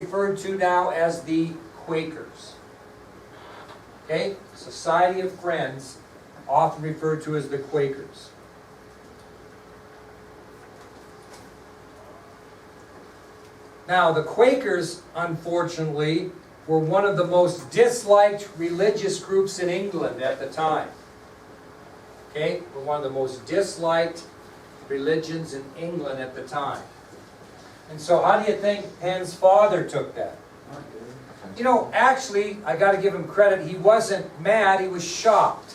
referred to now as the Quakers. Okay? Society of Friends, often referred to as the Quakers. Now, the Quakers, unfortunately, were one of the most disliked religious groups in England at the time. Okay? Were one of the most disliked religions in England at the time. And so how do you think Penn's father took that? You know, actually, I got to give him credit, he wasn't mad, he was shocked.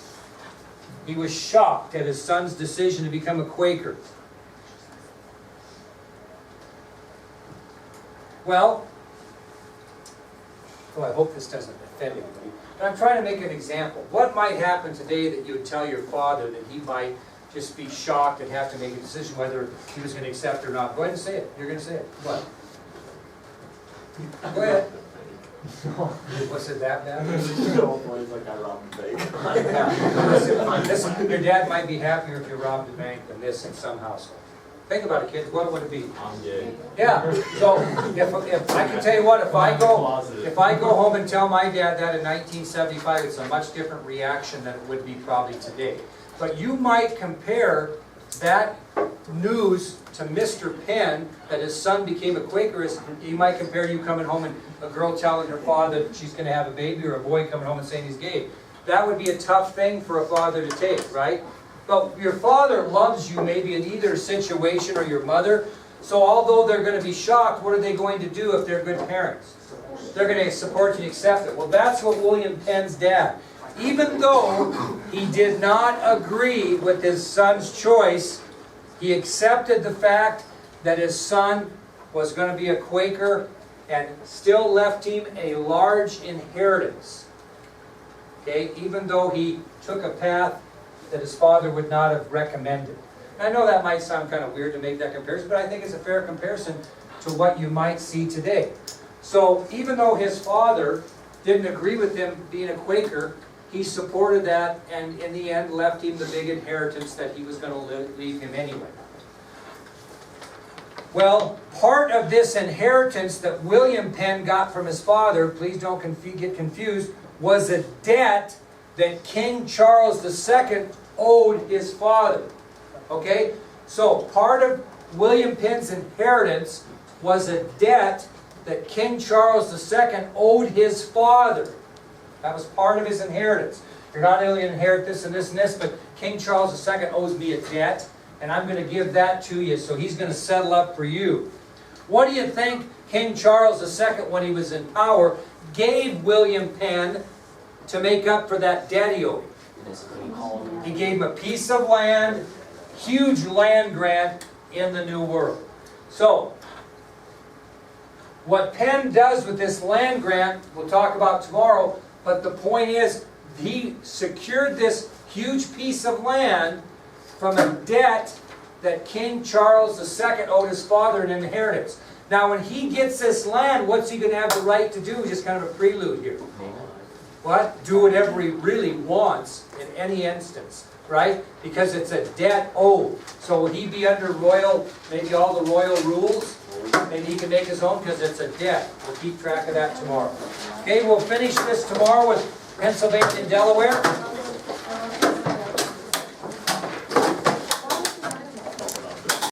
He was shocked at his son's decision to become a Quaker. Well, I hope this doesn't offend anybody, but I'm trying to make an example. What might happen today that you would tell your father that he might just be shocked and have to make a decision whether he was going to accept it or not? Go ahead and say it. You're going to say it. What? Go ahead. Was it that bad? Like I robbed a bank. Yeah. Listen, your dad might be happier if you robbed a bank than this in some households. Think about it, kids. What would it be? I'm gay. Yeah. So if I can tell you what, if I go home and tell my dad that in 1975, it's a much different reaction than it would be probably today. But you might compare that news to Mr. Penn, that his son became a Quaker. You might compare you coming home and a girl telling her father that she's going to have a baby, or a boy coming home and saying he's gay. That would be a tough thing for a father to take, right? But your father loves you maybe in either situation, or your mother. So although they're going to be shocked, what are they going to do if they're good parents? They're going to support you and accept it. Well, that's what William Penn's dad. Even though he did not agree with his son's choice, he accepted the fact that his son was going to be a Quaker and still left him a large inheritance. Okay, even though he took a path that his father would not have recommended. And I know that might sound kind of weird to make that comparison, but I think it's a fair comparison to what you might see today. So even though his father didn't agree with him being a Quaker, he supported that, and in the end left him the big inheritance that he was going to leave him anyway. Well, part of this inheritance that William Penn got from his father, please don't get confused, was a debt that King Charles II owed his father. Okay? So part of William Penn's inheritance was a debt that King Charles II owed his father. That was part of his inheritance. You're not only going to inherit this and this and this, but King Charles II owes me a debt, and I'm going to give that to you, so he's going to settle up for you. What do you think King Charles II, when he was in power, gave William Penn to make up for that debt he owed? He gave him a piece of land, huge land grant in the New World. So, what Penn does with this land grant, we'll talk about tomorrow, but the point is, he secured this huge piece of land from a debt that King Charles II owed his father in inheritance. Now, when he gets this land, what's he going to have the right to do? Just kind of a prelude here. What? Do whatever he really wants in any instance, right? Because it's a debt owed. So will he be under royal, maybe all the royal rules? Maybe he can make his own because it's a debt. We'll keep track of that tomorrow. Okay, we'll finish this tomorrow with Pennsylvania and Delaware.